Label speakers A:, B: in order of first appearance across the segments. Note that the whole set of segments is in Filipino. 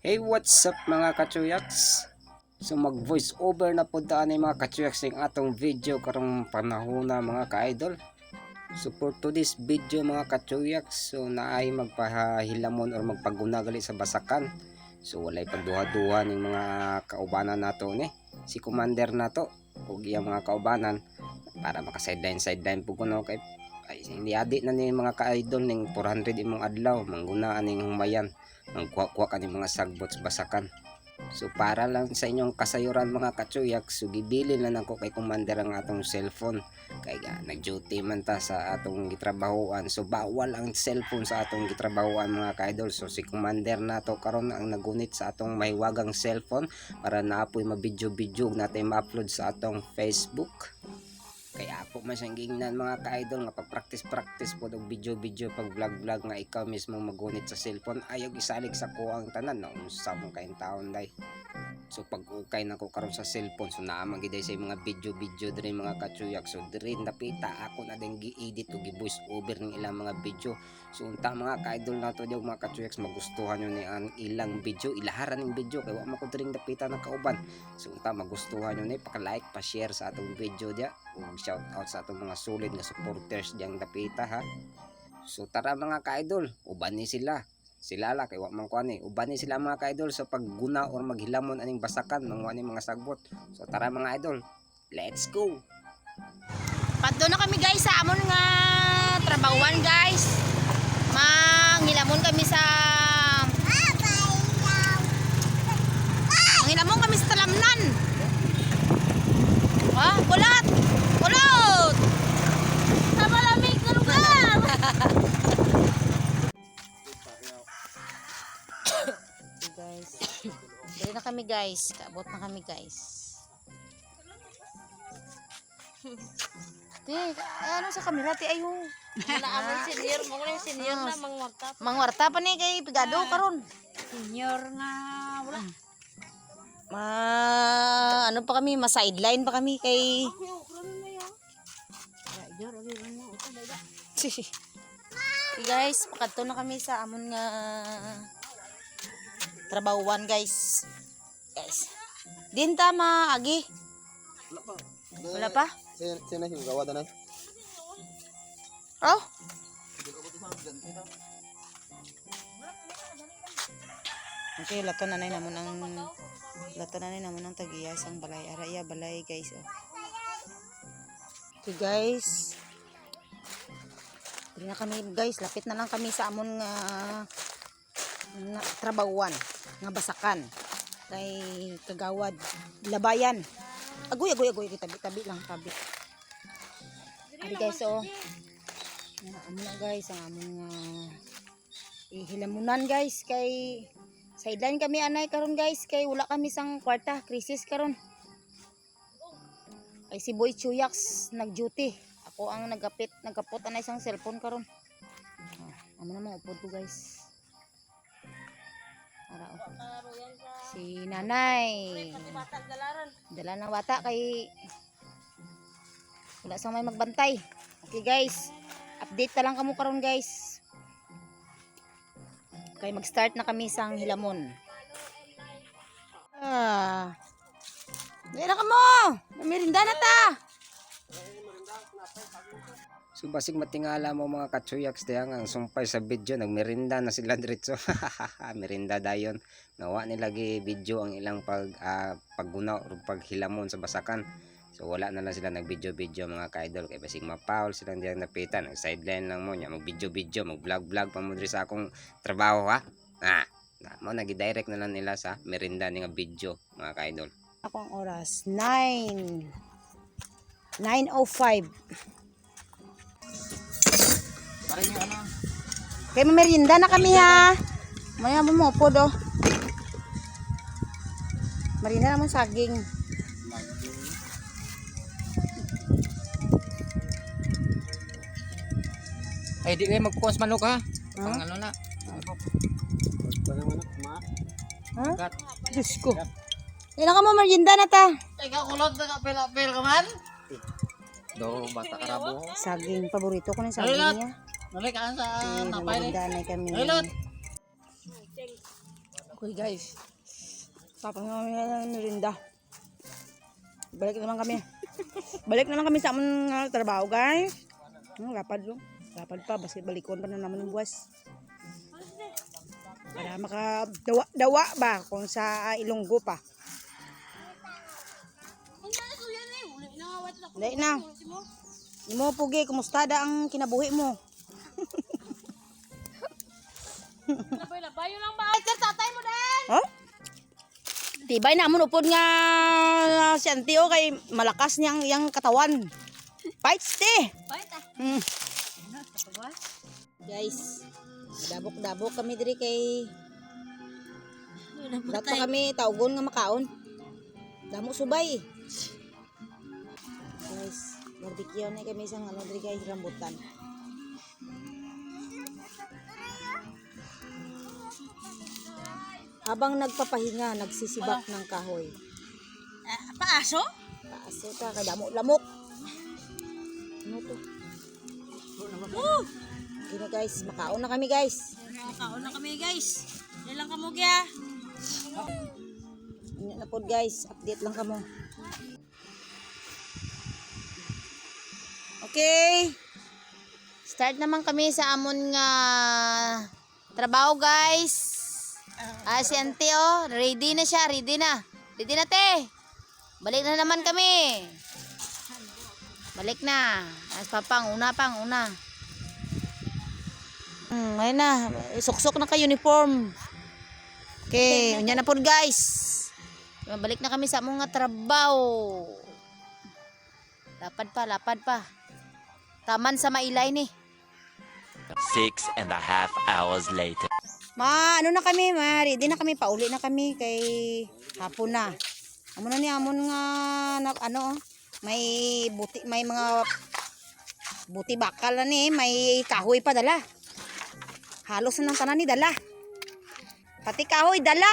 A: Hey, what's up mga kachuyaks? So mag voice over na po daan mga kachuyaks ng atong video karong panahon na mga ka-idol. So for today's video mga kachuyaks, so naay magpahilamon or magpagunagali sa basakan. So walay pagduha-duha ng mga kaubanan nato ni si commander nato ug iyang mga kaubanan para maka sideline po kuno kay ay hindi adi na ni mga ka-idol ning 400 imong adlaw manggunaan ning humayan magkuha-kuha ka ng mga sagbot sa basakan. So para lang sa inyong kasayuran mga katsuyak, so gibili na nako kay commander ang atong cellphone kay nag-duty man ta sa atong gitrabahoan. So bawal ang cellphone sa atong gitrabahoan mga ka-idol. So si commander nato karon ang nagunit sa atong mahiwagang cellphone para naapoy mabidyo-bidyo natin ma-upload sa atong Facebook. Kaya ako man siyang gingnan mga ka-idol nga pag-practice po og video pag vlog nga ikaw mismo magunit sa cellphone ayaw isalig sa kuang tanan no unsa mo kain taon day. So pag ukay nako karon sa cellphone so naa man gid sa mga video diri mga katsuyak so diri napita ako na din gi-edit o gi-voice over ng ilang mga video. So unta mga ka-idol nato diog mga katsuyak magustuhan nyo ni ang ilang video ilaharan ning video kay wa man ko diri napita na kauban. So unta magustuhan nyo ni paka-like pa-share sa atong video dia ug shout out sa atong mga solid nga supporters diyang dapita ha. So tara mga ka-idol uban ni sila la kay wa man kuan ni uban ni sila mga ka-idol sa pagguna or maghilamon aning basakan manguha ni mga sagbot. So tara mga idol, let's go.
B: Padto na kami guys sa amon nga trabahuan guys. Manghilamon kami sa Manghilamon kami sa talamnan. Kulat. Kulot. Sa malamig na lugar. Guys. Dali na kami guys. Kaabot na kami guys. Ano sa kamera ti ayo.
C: Naamon senior mo rin senior na mangwarta.
B: Mangwarta pa ni kay pigado karon.
C: Senior nga wala.
B: Ano pa kami, ma-sideline pa kami kay guys, pakadto na kami sa amon nga trabahuan guys. Guys. Din tama agi. Wala pa?
D: Sino yung gawa na?
B: Oh. Okay, lato na namon ang tagiya sang balay. Araya balay guys. Oh. Okay guys. Dili na kami guys, lapit na lang kami sa amon nga trabahuan, nga basakan. Kay kagawad, labayan. Agoy, tabi lang. Ari guys, oh. Ano na guys, ang amon nga ihilamunan guys kay sideline kami anay karon guys kay wala kami sang kwarta, krisis karon. Ay si Boy Chuyaks nag-duty. Ako ang nagkapot anay sang cellphone karon. Amo na mo upod ko guys. Ara oh. Si nanay. Dala ng bata kay wala sang may magbantay. Okay guys. Update ta lang kamo karon guys. Kay mag-start na kami sang hilamon. Dira ka mo. Merinda na ta.
A: So basig matingala mo mga katsuyaks diyan ang sumpay sa video nagmerinda na sila diretso. Merinda dayon. Nawa nila gi video ang ilang pagguna or paghilamon sa basakan. So wala na lang sila nag-video mga ka-idol kay basig mapaul silang diyan napitan. Nag sideline lang mo nya mag-video mag-vlog pa mo diri sa akong trabaho ha. Mo nagi-direct na lang nila sa merinda ni nga video mga ka-idol.
B: Ako ang oras 9:05. Kaya merienda na kami ha. Maya mo po do. Merienda naman saging.
D: Ay di kayo magkukas manok ha. Pang ano na.
B: Ha? Diyos ko. Ilan ka mo merienda na ta?
C: Ikaw kulot na kapil ka man.
D: Do bata karabo.
B: Saging, paborito ko ng saging niya.
C: Nalik ka sa napay.
B: Merienda na kami.
C: Hilot.
B: Okay guys. Tapos na kami ng merinda. Balik naman kami. Balik naman kami sa among trabaho guys. Lapad lo. Lapad pa. Basket balikon pa na naman yung buwas. Para makadawa ba kung sa Ilonggo pa. Dahil na. Di mo pugi, kumusta da ang kinabuhi mo?
C: Labay lang ba? Ay, tatay mo din!
B: Huh? Tibay na mo upod nga si Auntie o kay malakas niyang yang katawan. Fights te.
C: Bait ah.
B: Guys, dabok-dabok kami diri kay dapat kami taugon nga makaon. Damo subay. Guys, barbecue na kami isang ano diri guys rambutan. Habang nagpapahinga, nagsisibak ng kahoy.
C: Paaso?
B: Paaso ka, kay damo lamok. Ano to? Okay na guys, makaon na kami guys.
C: Nakakaon na kami guys. Dali lang kamo kaya.
B: Ano na po guys, update lang kamo. Okay. Start naman kami sa amon nga trabaho guys. Si Auntie oh, ready na siya, ready na. Ready na te. Balik na naman kami. Balik na. As papang una. Ayun na, suksok na ka uniform. Okay, yan na po guys. Balik na kami sa among nga trabaho. Lapad pa. Taman sa mailay ni.
E: 6.5 hours later.
B: Ano na kami, ready na kami, pauli na kami kay hapon na. Amo na ni amon nga may buti, may mga buti bakal na ni, may kahoy pa dala. Halos na ng tanan ni dala. Pati kahoy dala.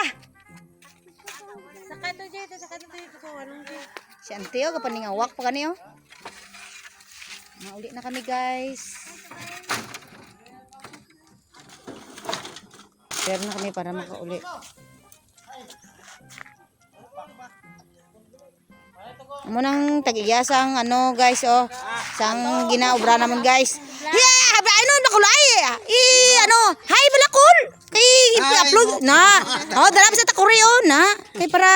C: Sakay to dito ko anong dito.
B: Si Auntie oh, kapaningawak pa kani oh. Mauli na kami guys. Share na kami para makauli. Amo nang tagiyasang ano guys oh, sang ginaobra naman guys. Yeah, ano nakulay. Hi balakol. Kay i-upload na. Oh, dala sa takoreo na. Kay para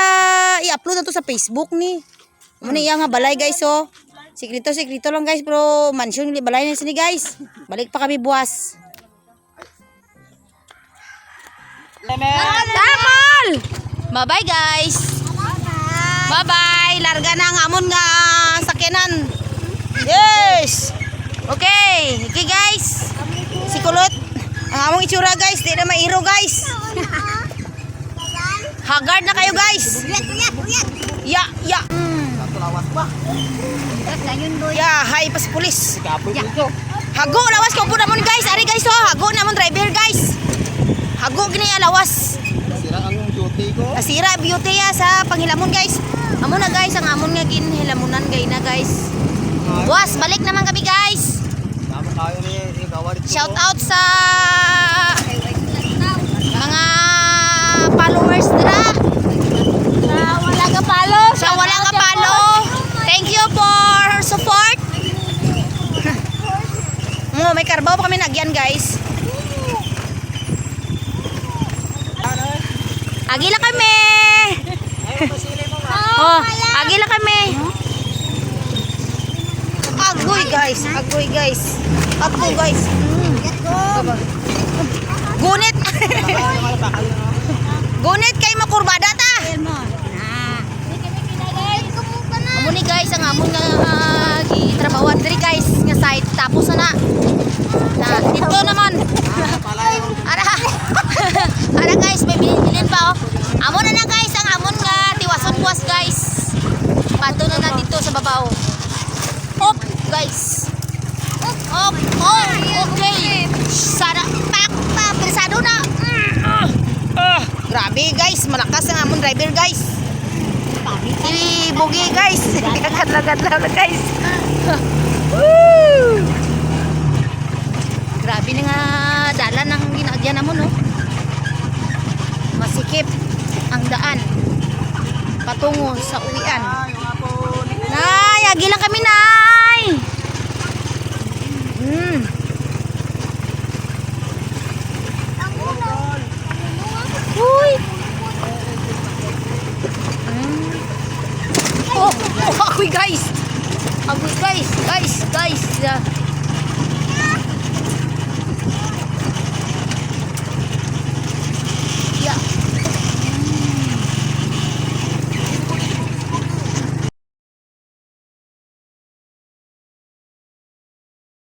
B: i-upload na to sa Facebook ni. Amo ni iya nga balay guys oh. Sikrito lang guys, pero mansion balay na sini guys. Balik pa kami buwas. Tamal! Bye-bye guys. Bye-bye. Larga na ang amon nga sakyanan. Yes. Okay. Okay guys. Si Kulot. Ang among itsura guys. Di na mairo guys. Haggard na kayo guys. Ya. Ya, hi pas pulis. Hago lawas ko po namon guys. Ari guys oh. Hago namon driver guys. Hago gini lawas. Nasira beauty ya sa panghilamon guys. Amo na guys ang amon nga ginhilamunan gay na guys. Was balik naman kami guys. Shout out sa mga followers dira. Wala ka palo. Thank you for support. May karbaw pa kami nagyan guys. Agila kami. Agila kami. Agoy guys. Gunit. Gunit kay makurbada ta. Amo ni guys ang amon nga gitrabawan diri guys nga site tapos na. Dito naman. Ara guys, may bilin pa oh. Amo na guys ang amon nga tiwason buwas guys. Pato na dito sa babaw. Op guys. Op. Okay. Sana pak presado na. Grabe guys, malakas ang amon driver guys. Si Bugi guys. Gagat-lagat na guys. Woo! Grabe na nga dalan ang ginagyan namon no. masikip ang daan patungo sa uwian. Nay, agi lang kami, Nay. Uy. Oh, ako'y guys. Ako'y guys.